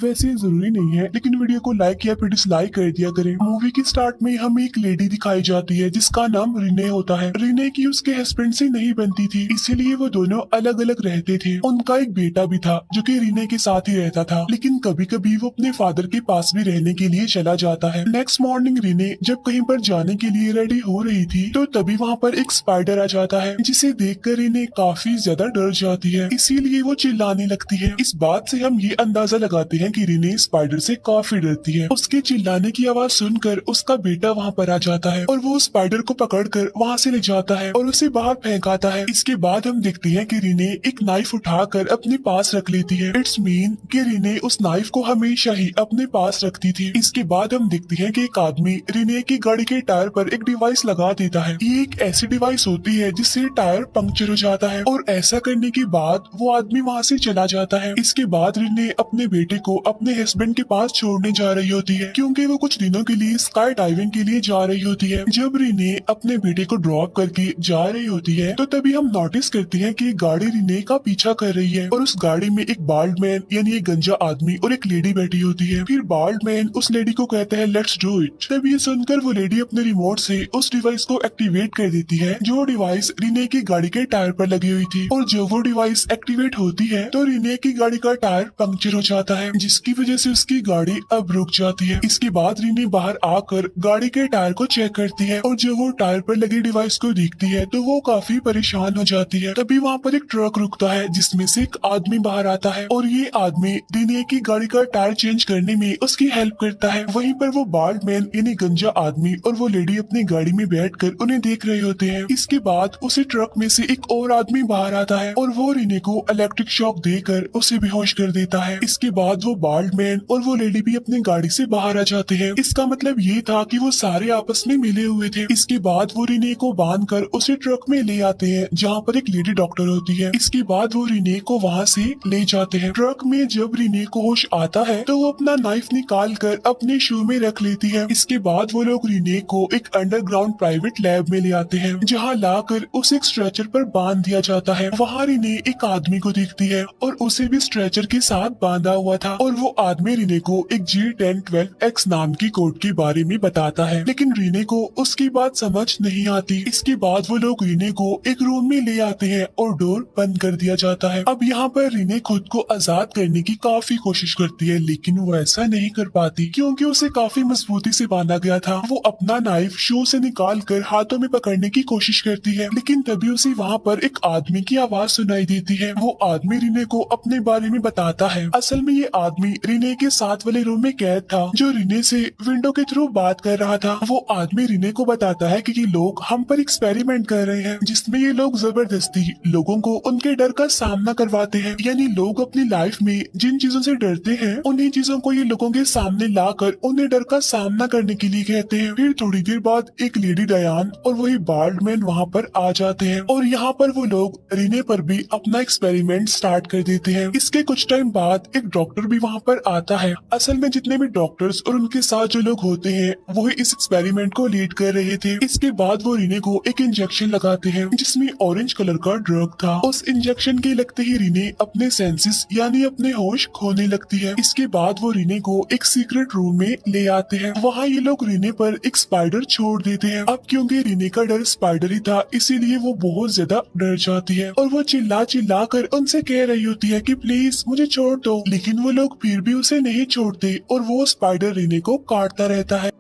वैसे ये जरूरी नहीं है, लेकिन वीडियो को लाइक या फिर डिसलाइक कर दिया करें। मूवी की स्टार्ट में हमें एक लेडी दिखाई जाती है जिसका नाम रिने होता है। रिने की उसके हस्बैंड से नहीं बनती थी, इसीलिए वो दोनों अलग अलग रहते थे। उनका एक बेटा भी था जो कि रिने के साथ ही रहता था, लेकिन कभी कभी वो अपने फादर के पास भी रहने के लिए चला जाता है। नेक्स्ट मॉर्निंग रिने जब कहीं पर जाने के लिए रेडी हो रही थी तो तभी वहाँ पर एक स्पाइडर आ जाता है, जिसे देखकर रिने काफी ज्यादा डर जाती है, इसीलिए वो चिल्लाने लगती है। इस बात से हम ये अंदाजा लगाते हैं कि रिने स्पाइडर से काफी डरती है। उसके चिल्लाने की आवाज सुनकर उसका बेटा वहाँ पर आ जाता है और वो स्पाइडर को पकड़कर वहाँ से ले जाता है और उसे बाहर फेंक आता है। इसके बाद हम देखते हैं कि रिने एक नाइफ उठाकर अपने पास रख लेती है। इट्स मीन कि रिने उस नाइफ को हमेशा ही अपने पास रखती थी। इसके बाद हम देखते हैं कि एक आदमी रिने की गाड़ी के टायर पर एक डिवाइस लगा देता है। ये एक ऐसी डिवाइस होती है जिससे टायर पंक्चर हो जाता है और ऐसा करने के बाद वो आदमी वहाँ से चला जाता है। इसके बाद रिने अपने बेटे को अपने हस्बैंड के पास छोड़ने जा रही होती है, क्योंकि वो कुछ दिनों के लिए स्काई डाइविंग के लिए जा रही होती है। जब रिने अपने बेटे को ड्रॉप करके जा रही होती है तो तभी हम नोटिस करते हैं कि गाड़ी रिने का पीछा कर रही है और उस गाड़ी में एक बाल्ड मैन यानी एक गंजा आदमी और एक लेडी बैठी होती है। फिर बाल्ड मैन उस लेडी को कहता है लेट्स डू इट। तब ये सुनकर वो लेडी अपने रिमोट से उस डिवाइस को एक्टिवेट कर देती है, जो डिवाइस रिने की गाड़ी के टायर पर लगी हुई थी। और जब वो डिवाइस एक्टिवेट होती है तो रिने की गाड़ी का टायर पंक्चर हो जाता है, जिसकी वजह से उसकी गाड़ी अब रुक जाती है। इसके बाद रिने बाहर आकर गाड़ी के टायर को चेक करती है और जब वो टायर पर लगी डिवाइस को देखती है तो वो काफी परेशान हो जाती है। तभी वहाँ पर एक ट्रक रुकता है जिसमें से एक आदमी बाहर आता है और ये आदमी रिने की गाड़ी का टायर चेंज करने में उसकी हेल्प करता है। वहीं पर वो बाल्ड मैन यानी गंजा आदमी और वो लेडी अपनी गाड़ी में बैठकर उन्हें देख रहे होते हैं। इसके बाद उसी ट्रक में से एक और आदमी बाहर आता है और वो रिने को इलेक्ट्रिक शॉक देकर उसे बेहोश कर देता है। इसके बाद वो बाल्ड मैन और वो लेडी भी अपनी गाड़ी से बाहर आ जाते हैं। इसका मतलब ये था कि वो सारे आपस में मिले हुए थे। इसके बाद वो रिने को बांधकर उसे ट्रक में ले आते हैं जहाँ पर एक लेडी डॉक्टर होती है। इसके बाद वो रिने को वहाँ से ले जाते हैं। ट्रक में जब रिने को होश आता है तो वो अपना नाइफ निकाल कर अपने शू में रख लेती है। इसके बाद वो लोग रिने को एक अंडरग्राउंड प्राइवेट लैब में ले आते हैं, जहाँ लाकर उसे एक स्ट्रेचर पर बांध दिया जाता है। वहाँ रिने एक आदमी को देखती है और उसे भी स्ट्रेचर के साथ बांधा हुआ था और वो आदमी रिने को एक G1012X नाम की कोड के बारे में बताता है, लेकिन रिने को उसकी बात समझ नहीं आती। इसके बाद वो लोग रिने को एक रूम में ले आते हैं और डोर बंद कर दिया जाता है। अब यहाँ पर रिने खुद को आजाद करने की काफी कोशिश करती है, लेकिन वो ऐसा नहीं कर पाती क्योंकि उसे काफी मजबूती से बांधा गया था। वो अपना नाइफ शू से निकाल कर हाथों में पकड़ने की कोशिश करती है, लेकिन तभी उसे वहाँ पर एक आदमी की आवाज सुनाई देती है। वो आदमी रिने को अपने बारे में बताता है। असल में ये आदमी रिने के साथ वाले रूम में कैद था, जो रिने से विंडो के थ्रू बात कर रहा था। वो आदमी रिने को बताता है कि ये लोग हम पर एक्सपेरिमेंट कर रहे हैं, जिसमें ये लोग जबरदस्ती लोगों को उनके डर का सामना करवाते हैं। यानी लोग अपनी लाइफ में जिन चीजों से डरते हैं उन्हीं चीजों को ये लोगों के सामने लाकर उन्हें डर का सामना करने के लिए कहते हैं। फिर थोड़ी देर बाद एक लेडी डयान और वही बाल्ड मैन वहाँ पर आ जाते हैं और यहाँ पर वो लोग रिने पर भी अपना एक्सपेरिमेंट स्टार्ट कर देते हैं। इसके कुछ टाइम बाद एक डॉक्टर भी वहाँ पर आता है। असल में जितने भी डॉक्टर्स और उनके साथ जो लोग होते हैं वो ही इस एक्सपेरिमेंट को लीड कर रहे थे। इसके बाद वो रिने को एक इंजेक्शन लगाते हैं जिसमें ऑरेंज कलर का ड्रग था। उस इंजेक्शन के लगते ही रिने अपने सेंसेस यानी अपने होश खोने लगती है। इसके बाद वो रिने को एक सीक्रेट रूम में ले आते हैं। वहाँ ये लोग रिने पर एक स्पाइडर छोड़ देते हैं। अब क्योंकि रिने का डर स्पाइडर ही था, इसीलिए वो बहुत ज्यादा डर जाती है और वो चिल्ला चिल्ला कर उनसे कह रही होती है कि प्लीज मुझे छोड़ दो, लेकिन वो लोग फिर भी उसे नहीं छोड़ते और वो स्पाइडर रिने को काटता रहता है।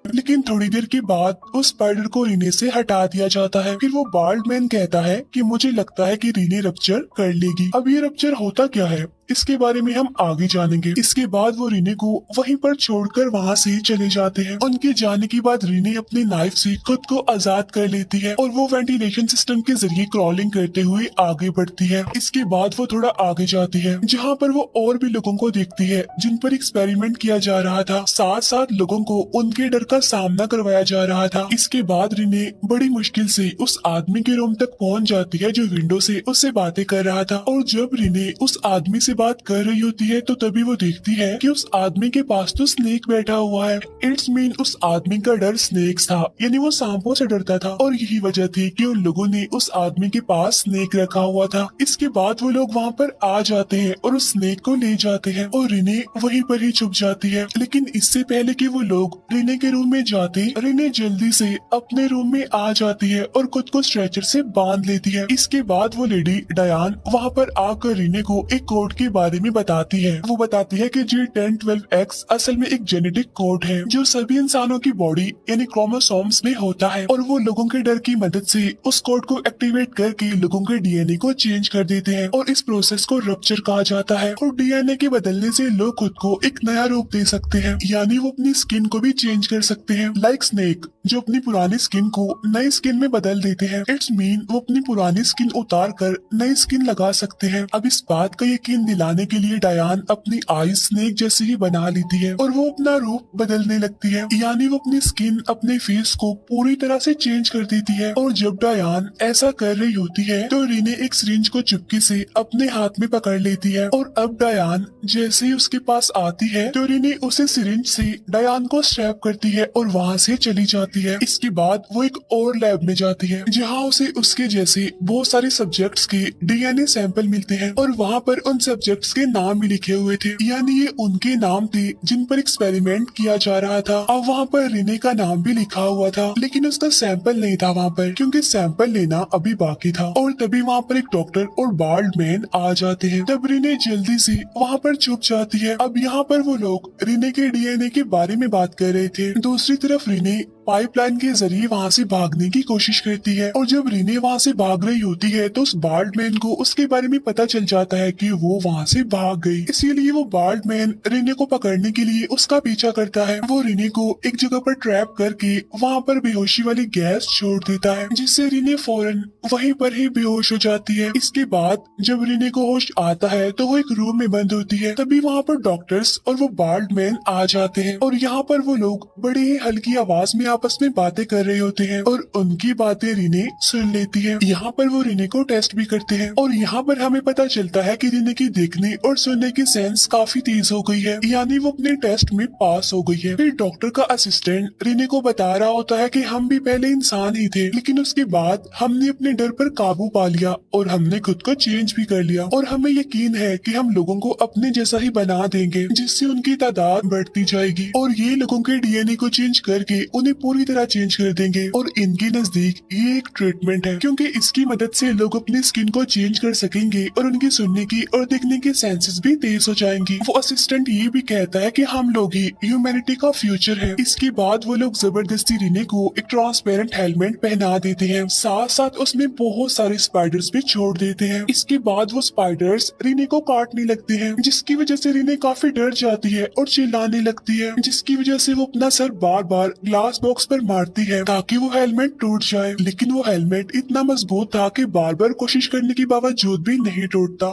लेकिन थोड़ी देर के बाद उस स्पाइडर को रिने से हटा दिया जाता है। फिर वो बाल्ड मैन कहता है कि मुझे लगता है कि रिने रप्चर कर लेगी। अब ये रप्चर होता क्या है इसके बारे में हम आगे जानेंगे। इसके बाद वो रिने को वहीं पर छोड़कर वहाँ से चले जाते हैं। उनके जाने के बाद रिने अपने नाइफ से खुद को आजाद कर लेती है और वो वेंटिलेशन सिस्टम के जरिए क्रॉलिंग करते हुए आगे बढ़ती है। इसके बाद वो थोड़ा आगे जाती है जहाँ पर वो और भी लोगों को देखती है जिन पर एक्सपेरिमेंट किया जा रहा था। साथ साथ लोगों को उनके डर का सामना करवाया जा रहा था। इसके बाद रिने बड़ी मुश्किल से उस आदमी के रूम तक पहुँच जाती है जो विंडो से उससे बातें कर रहा था और जब रिने उस आदमी से बात कर रही होती है तो तभी वो देखती है कि उस आदमी के पास तो स्नेक बैठा हुआ है। इट्स मीन उस आदमी का डर स्नेक था, यानी वो सांपों से डरता था और यही वजह थी कि उन लोगों ने उस आदमी के पास स्नेक रखा हुआ था। इसके बाद वो लोग वहाँ पर आ जाते हैं और उस स्नेक को ले जाते हैं और रिने वहीं पर ही छुप जाती है। लेकिन इससे पहले कि वो लोग रिने के रूम में जाते, रिने जल्दी से अपने रूम में आ जाती है और खुद को स्ट्रेचर से बांध लेती है। इसके बाद वो लेडी डायान वहाँ पर आकर रिने को एक कोड के बारे में बताती है। वो बताती है कि G1012X असल में एक जेनेटिक कोड है जो सभी इंसानों की बॉडी यानी क्रोमोसोम्स में होता है और वो लोगों के डर की मदद से उस कोड को एक्टिवेट करके लोगों के डीएनए को चेंज कर देते हैं और इस प्रोसेस को रप्चर कहा जाता है। और डीएनए के बदलने से लोग खुद को एक नया रूप दे सकते हैं, यानी वो अपनी स्किन को भी चेंज कर सकते हैं, लाइक स्नेक जो अपनी पुरानी स्किन को नई स्किन में बदल देते हैं। इट्स मीन वो अपनी पुरानी स्किन उतार कर नई स्किन लगा सकते हैं। अब इस बात का यकीन दिलाने के लिए डायान अपनी आईज स्नेक जैसे ही बना लेती है और वो अपना रूप बदलने लगती है, यानी वो अपनी स्किन अपने फेस को पूरी तरह से चेंज कर देती है। और जब डायान ऐसा कर रही होती है तो रिने एक सिरिंज को चुपके से अपने हाथ में पकड़ लेती है और अब डायान जैसे ही उसके पास आती है तो रिने उसे सिरिंज से डायान को स्ट्रैप करती है और वहाँ से चली जाती है। इसके बाद वो एक और लैब में जाती है जहाँ उसे उसके जैसे बहुत सारे सब्जेक्ट्स के डीएनए सैंपल मिलते हैं और वहाँ पर उन सब्जेक्ट्स के नाम भी लिखे हुए थे, यानी ये उनके नाम थे जिन पर एक्सपेरिमेंट किया जा रहा था। अब वहाँ पर रिने का नाम भी लिखा हुआ था लेकिन उसका सैंपल नहीं था वहाँ पर, क्योंकि सैंपल लेना अभी बाकी था। और तभी वहाँ पर एक डॉक्टर और बाल्ड मैन आ जाते हैं। तब रिने जल्दी से वहाँ पर छुप जाती है। अब यहाँ पर वो लोग रिने के डीएनए के बारे में बात कर रहे थे। दूसरी तरफ रिने पाइपलाइन के जरिए वहाँ से भागने की कोशिश करती है और जब रिने वहाँ से भाग रही होती है तो उस बाल्ड मैन को उसके बारे में पता चल जाता है कि वो वहाँ से भाग गई। इसीलिए वो बाल्ड मैन रिने को पकड़ने के लिए उसका पीछा करता है। वो रिने को एक जगह पर ट्रैप करके वहाँ पर बेहोशी वाली गैस छोड़ देता है जिससे रिने फौरन वहीं पर ही बेहोश हो जाती है। इसके बाद जब रिने को होश आता है तो वो एक रूम में बंद होती है। तभी वहाँ पर डॉक्टर्स और वो बाल्ड मैन आ जाते हैं और यहाँ पर वो लोग बड़ी ही हल्की आवाज में आपस में बातें कर रहे होते हैं और उनकी बातें रिने सुन लेती है। यहाँ पर वो रिने को टेस्ट भी करते हैं और यहाँ पर हमें पता चलता है कि रिने की देखने और सुनने की सेंस काफी तेज हो गई है, यानी वो अपने टेस्ट में पास हो गई है। फिर डॉक्टर का असिस्टेंट रिने को बता रहा होता है कि हम भी पहले इंसान ही थे लेकिन उसके बाद हमने अपने डर पर काबू पा लिया और हमने खुद को चेंज भी कर लिया और हमें यकीन है कि हम लोगों को अपने जैसा ही बना देंगे जिससे उनकी तादाद बढ़ती जाएगी और ये लोगों के डीएनए को चेंज करके उन्हें पूरी तरह चेंज कर देंगे। और इनके नजदीक ये एक ट्रीटमेंट है क्योंकि इसकी मदद से लोग अपनी स्किन को चेंज कर सकेंगे और उनकी सुनने की और देखने की सेंसेस भी तेज हो जाएंगी। वो असिस्टेंट ये भी कहता है कि हम लोग ही ह्यूमैनिटी का फ्यूचर है। इसके बाद वो लोग जबरदस्ती रिने को एक ट्रांसपेरेंट हेलमेट पहना देते हैं, साथ साथ उसमें बहुत सारे स्पाइडर्स भी छोड़ देते हैं। इसके बाद वो स्पाइडर्स रिने को काटने लगते हैं जिसकी वजह से रिने काफी डर जाती है और चिल्लाने लगती है, जिसकी वजह से वो अपना सर बार बार ग्लास बॉक्स पर मारती है ताकि वो हेलमेट टूट जाए। लेकिन वो हेलमेट इतना मजबूत था कि बार बार कोशिश करने के बावजूद भी नहीं टूटता।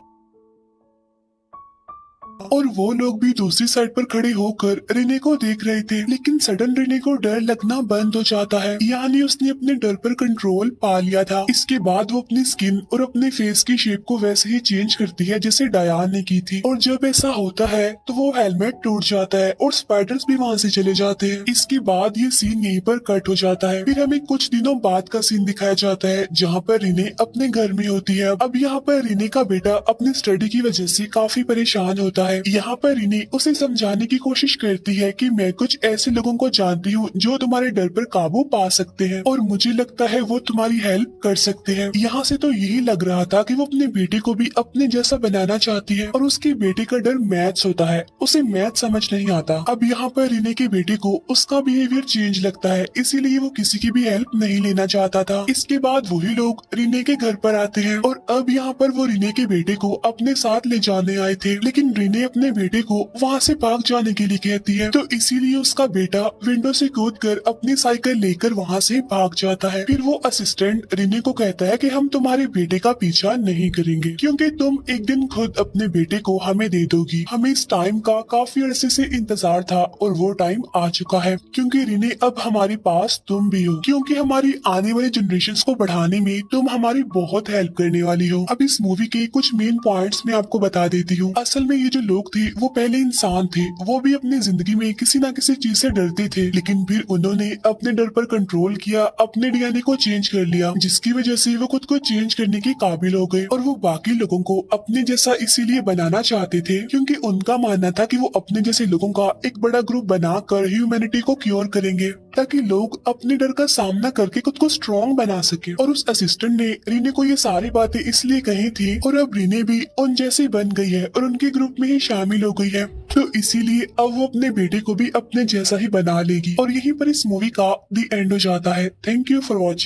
और वो लोग भी दूसरी साइड पर खड़े होकर रिने को देख रहे थे लेकिन सडन रिने को डर लगना बंद हो जाता है, यानी उसने अपने डर पर कंट्रोल पा लिया था। इसके बाद वो अपनी स्किन और अपने फेस की शेप को वैसे ही चेंज करती है जैसे डायान ने की थी और जब ऐसा होता है तो वो हेलमेट टूट जाता है और स्पाइडर्स भी वहाँ से चले जाते हैं। इसके बाद ये सीन यहीं पर कट हो जाता है। फिर हमें कुछ दिनों बाद का सीन दिखाया जाता है जहाँ पर रिने अपने घर में होती है। अब यहाँ पर रिने का बेटा अपनी स्टडी की वजह से काफी परेशान होता है। यहाँ पर रिने उसे समझाने की कोशिश करती है कि मैं कुछ ऐसे लोगों को जानती हूँ जो तुम्हारे डर पर काबू पा सकते हैं और मुझे लगता है वो तुम्हारी हेल्प कर सकते हैं। यहाँ से तो यही लग रहा था कि वो अपने बेटे को भी अपने जैसा बनाना चाहती है और उसके बेटे का डर मैथ्स होता है, उसे मैथ समझ नहीं आता। अब यहाँ पर रिने के बेटे को उसका बिहेवियर चेंज लगता है, इसीलिए वो किसी की भी हेल्प नहीं लेना चाहता था। इसके बाद वही लोग रिने के घर पर आते हैं और अब यहाँ पर वो रिने के बेटे को अपने साथ ले जाने आए थे लेकिन रिने रिने अपने बेटे को वहाँ से भाग जाने के लिए कहती है, तो इसीलिए उसका बेटा विंडो से कूदकर अपनी साइकिल लेकर वहाँ से भाग जाता है। फिर वो असिस्टेंट रिने को कहता है कि हम तुम्हारे बेटे का पीछा नहीं करेंगे, क्योंकि तुम एक दिन खुद अपने बेटे को हमें दे दोगी। हमें इस टाइम का काफी अरसे से इंतजार था और वो टाइम आ चुका है, क्योंकि रिने अब हमारे पास तुम भी हो, क्योंकि हमारी आने वाली जनरेशन को बढ़ाने में तुम हमारी बहुत हेल्प करने वाली हो। अब इस मूवी के कुछ मेन पॉइंट्स मैं आपको बता देती हूँ। असल में ये जो लोग थे वो पहले इंसान थे, वो भी अपनी जिंदगी में किसी न किसी चीज से डरते थे, लेकिन फिर उन्होंने अपने डर पर कंट्रोल किया, अपने डीएनए को चेंज कर लिया, जिसकी वजह से वो खुद को चेंज करने के काबिल हो गए। और वो बाकी लोगों को अपने जैसा इसीलिए बनाना चाहते थे क्योंकि उनका मानना था कि वो अपने जैसे लोगों का एक बड़ा ग्रुप बनाकर ह्यूमैनिटी को क्योर करेंगे, ताकि लोग अपने डर का सामना करके खुद को स्ट्रॉन्ग बना सके। और उस असिस्टेंट ने रीने को ये सारी बातें इसलिए कही थी, और अब रीने भी उन जैसी बन गई है और उनके ग्रुप में ही शामिल हो गई है, तो इसीलिए अब वो अपने बेटे को भी अपने जैसा ही बना लेगी। और यहीं पर इस मूवी का दी एंड हो जाता है। Thank you for watching.